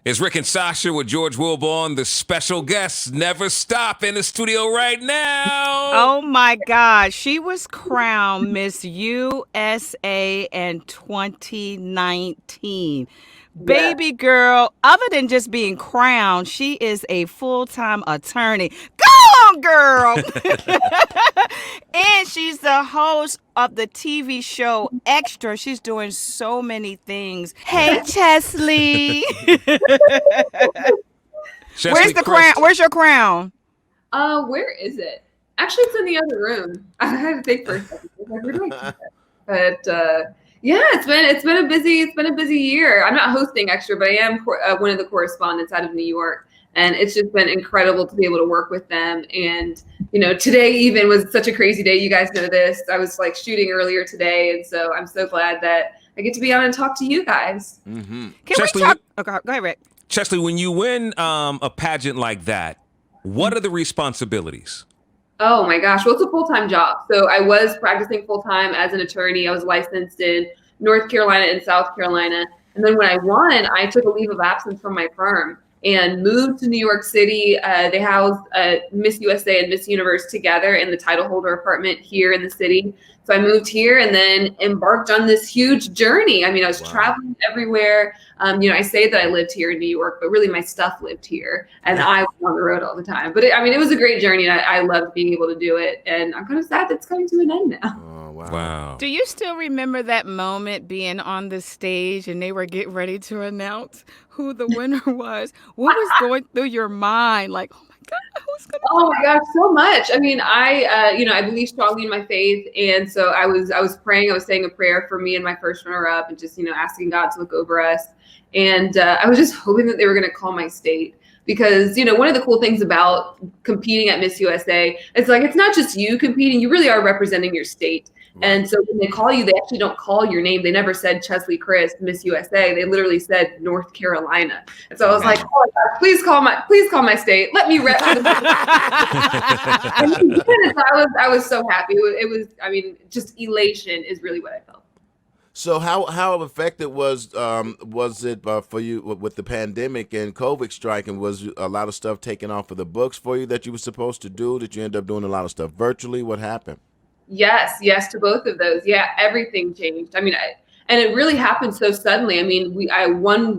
It's Rick and Sasha with George Willborn. The special guests never stop in the studio right now. Oh my God. She was crowned Miss USA in 2019. Baby girl, other than just being crowned, she is a full-time attorney. Go on, girl. And she's the host of the TV show Extra. She's doing so many things. Hey, Cheslie. Where's the crown? Where's your crown? Where is it? Actually, it's in the other room. I had to think for a second. But yeah, it's been a busy year. I'm not hosting Extra, but I am one of the correspondents out of New York, and it's just been incredible to be able to work with them. And today even was such a crazy day. You guys know this. I was like shooting earlier today, and so I'm so glad that I get to be on and talk to you guys. Mm-hmm. Can we talk? Okay, go ahead, Rick. Cheslie, when you win a pageant like that, what are the responsibilities? Oh my gosh. Well, it's a full-time job. So I was practicing full-time as an attorney. I was licensed in North Carolina and South Carolina. And then when I won, I took a leave of absence from my firm and moved to New York City. They housed Miss USA and Miss Universe together in the title holder apartment here in the city. So I moved here and then embarked on this huge journey. I mean, I was traveling everywhere. I say that I lived here in New York, but really my stuff lived here, and I was on the road all the time. But it was a great journey, and I loved being able to do it. And I'm kind of sad that it's coming to an end now. Oh, wow. Do you still remember that moment being on the stage and they were getting ready to announce who the winner was? What was going through your mind? Like, oh my God, who's gonna? Oh my gosh, so much. I mean, I believe strongly in my faith, and so I was praying. I was saying a prayer for me and my first runner-up, and just asking God to look over us. And I was just hoping that they were going to call my state, because one of the cool things about competing at Miss USA is like it's not just you competing; you really are representing your state. And so when they call you, they actually don't call your name. They never said Cheslie Kryst, Miss USA. They literally said North Carolina. And so I was like, oh my God, please call my state. Let me rep. And I was so happy. It was, just elation is really what I felt. So how effective was it for you with the pandemic and COVID striking? Was a lot of stuff taken off of the books for you that you were supposed to do? Did you end up doing a lot of stuff virtually? What happened? Yes to both of those. Yeah, everything changed. And it really happened so suddenly. 1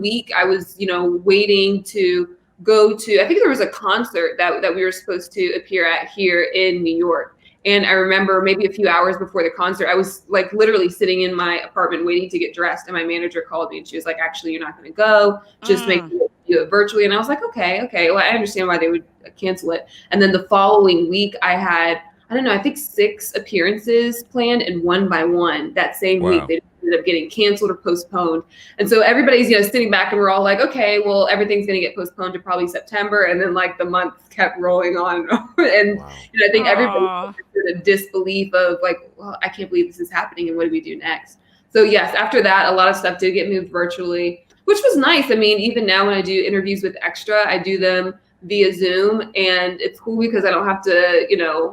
week I was, waiting to go to, I think there was a concert that we were supposed to appear at here in New York. And I remember maybe a few hours before the concert, I was like literally sitting in my apartment waiting to get dressed. And my manager called me and she was like, actually, you're not going to go. Just make sure you do it virtually. And I was like, okay. Well, I understand why they would cancel it. And then the following week I had, I think 6 appearances planned, and one by one that same week they ended up getting canceled or postponed. And so everybody's, sitting back and we're all like, okay, well, everything's going to get postponed to probably September. And then like the months kept rolling on. And I think everybody was in a disbelief of like, well, I can't believe this is happening. And what do we do next? So yes, after that, a lot of stuff did get moved virtually, which was nice. Even now when I do interviews with Extra, I do them via Zoom, and it's cool because I don't have to,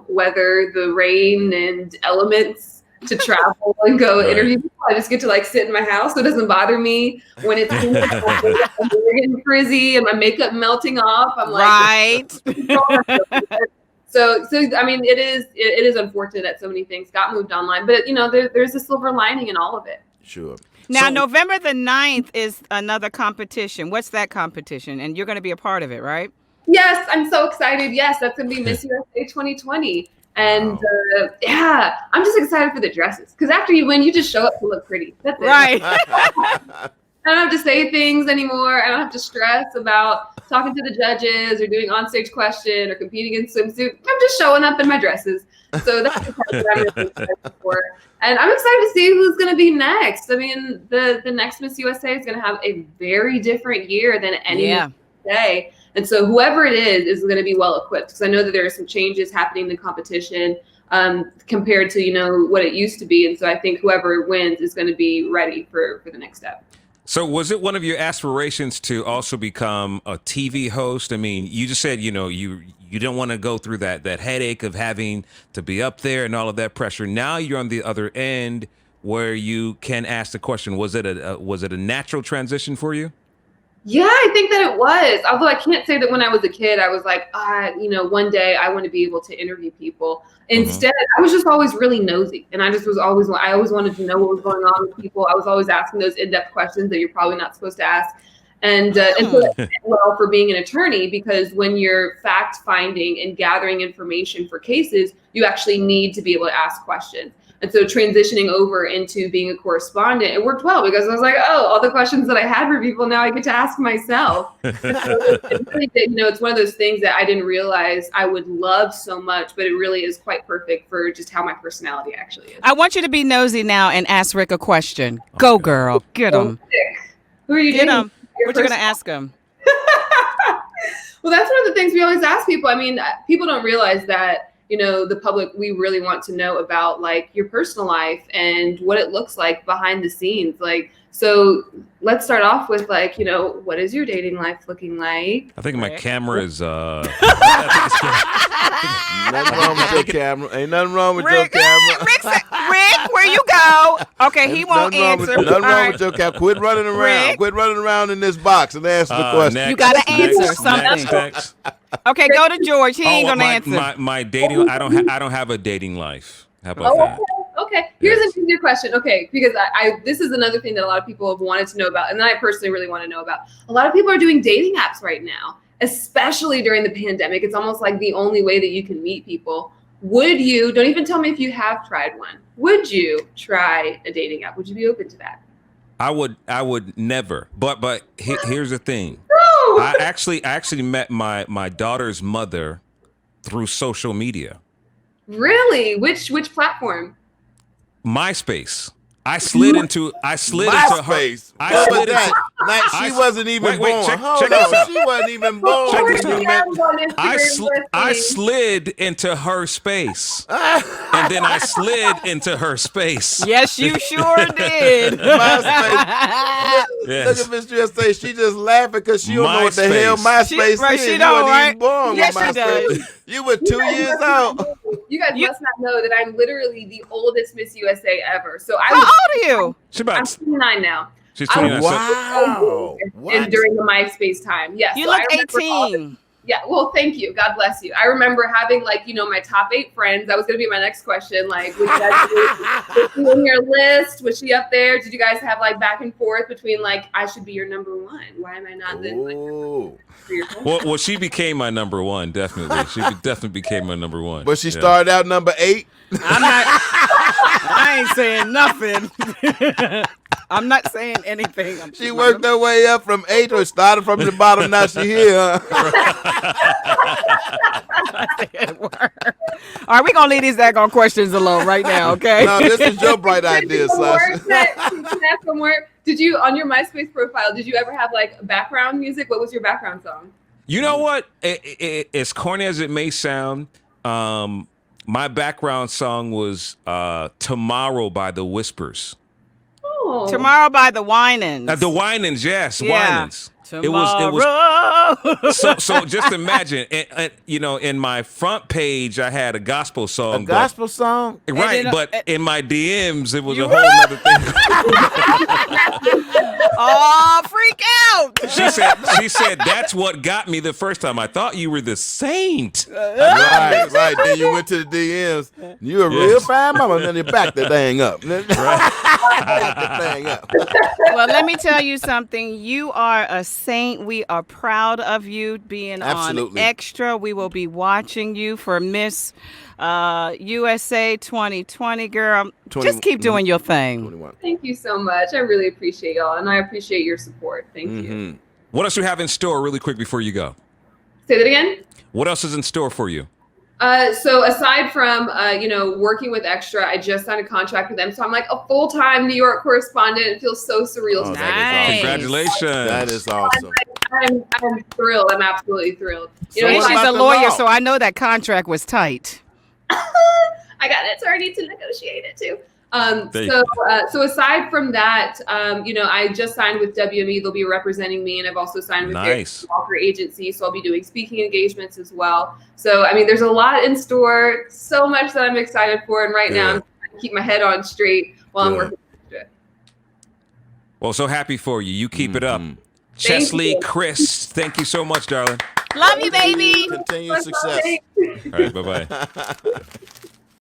weather the rain and elements to travel and go interview people. I just get to like sit in my house, so it doesn't bother me when it's getting frizzy and my makeup melting off. I'm like, So it is unfortunate that so many things got moved online, but there's a silver lining in all of it. Sure. Now, November the 9th is another competition. What's that competition? And you're going to be a part of it, right? Yes, I'm so excited. Yes, that's going to be Miss USA 2020. And I'm just excited for the dresses, because after you win, you just show up to look pretty. That's it. Right. I don't have to say things anymore. I don't have to stress about talking to the judges or doing onstage question or competing in swimsuit. I'm just showing up in my dresses. So that's the part that I'm really excited for. And I'm excited to see who's going to be next. The next Miss USA is going to have a very different year than any day. And so whoever it is going to be well equipped, because I know that there are some changes happening in the competition compared to, what it used to be. And so I think whoever wins is going to be ready for the next step. So was it one of your aspirations to also become a TV host? You just said, you don't want to go through that headache of having to be up there and all of that pressure. Now you're on the other end where you can ask the question, was it a natural transition for you? Yeah, I think that it was. Although I can't say that when I was a kid, I was like, one day I want to be able to interview people. Instead, I was just always really nosy. And I always wanted to know what was going on with people. I was always asking those in-depth questions that you're probably not supposed to ask. And so it went well for being an attorney, because when you're fact finding and gathering information for cases, you actually need to be able to ask questions. And so transitioning over into being a correspondent, it worked well, because I was like, oh, all the questions that I had for people, now I get to ask myself. So it really did, it's one of those things that I didn't realize I would love so much, but it really is quite perfect for just how my personality actually is. I want you to be nosy now and ask Rick a question. Go, girl. Get him. Who are you Get dating? him. What you going to ask him? Well, that's one of the things we always ask people. I mean, people don't realize that, the public, we really want to know about like your personal life and what it looks like behind the scenes. Like, so let's start off with like, what is your dating life looking like? I think my camera is Nothing wrong with your camera. Ain't nothing wrong with your camera. Rick, where you go? Okay, he won't answer. Nothing wrong with your camera. Quit running around. Rick? Quit running around in this box and answer the question. Next, You gotta answer something. Next. Okay, go to George. He ain't gonna answer. My dating. I don't have a dating life. How about that? Okay. Here's an easier question. Okay, because I this is another thing that a lot of people have wanted to know about, and that I personally really want to know about. A lot of people are doing dating apps right now, especially during the pandemic. It's almost like the only way that you can meet people. Would you, don't even tell me if you have tried one, would you try a dating app? Would you be open to that? I would never. But here's the thing. No! I actually met my daughter's mother through social media. Really? Which platform? MySpace. I slid into her. MySpace. She wasn't even born. Check Hold this on. out. She wasn't even born. Check when this you out. met- I slid into her space, and then I slid into her space. Yes, you sure did. MySpace. Yes. Look at Miss USA. She just laughing because she don't know what the hell MySpace. MySpace is. She You don't, wasn't right? even born Yes, when she MySpace. does. You were 2 years out. You guys must not know that I'm literally the oldest Miss USA ever. So How old are you? I'm 29 now. She's 29. Wow. And during the MySpace time. Yes. You so look I remember all 18. Yeah, well, thank you. God bless you. I remember having my top 8 friends. That was going to be my next question. Like, was she on your list? Was she up there? Did you guys have back and forth between I should be your number one? Why am I not then for your phone? Well, she became my number one. Definitely, she definitely became my number one. But she started out number 8. I ain't saying nothing. I'm not saying anything. She worked her way up from 8, or started from the bottom. Now she here. All right, we're going to leave these daggone questions alone right now, okay? No, this is your bright idea, Sasha. Can I ask one more? Did you, on your MySpace profile, did you ever have background music? What was your background song? You know what? As corny as it may sound, my background song was "Tomorrow" by the Whispers. Oh. Tomorrow by the Winans. The Winans, yes, Yeah. Winans. Tomorrow. It was so just imagine, in my front page I had a gospel song. A gospel song? Right, then, but in my DMs it was You a whole other thing. Oh, freak out. She said that's what got me the first time. I thought you were the saint. Right. Then you went to the DMs. You a real fine mama. Then you back the thing up. Back the thing up. Well, let me tell you something. You are a saint. We are proud of you being Absolutely. on Extra. We will be watching you for Miss USA 2020, girl. 20 Just keep doing your thing. 21. Thank you so much. I really appreciate y'all, and I appreciate your support. Thank you. What else do you have in store really quick before you go? Say that again? What else is in store for you? So aside from, working with Extra, I just signed a contract with them. So I'm a full-time New York correspondent. It feels so surreal. Oh, to me. that is awesome. Congratulations. That is awesome. I'm thrilled. I'm absolutely thrilled. So And what she's about a the lawyer, law? so I know that contract was tight. I got it. So I need to negotiate it too. So aside from that, I just signed with WME. They'll be representing me, and I've also signed with Nice. their Walker agency. So I'll be doing speaking engagements as well. So there's a lot in store. So much that I'm excited for, and right now I'm trying to keep my head on straight while I'm Good. working. Well, so happy for you. You keep it up. Cheslie you. Kryst, thank you so much, darling. Love you, baby. Continued success. All right, bye-bye.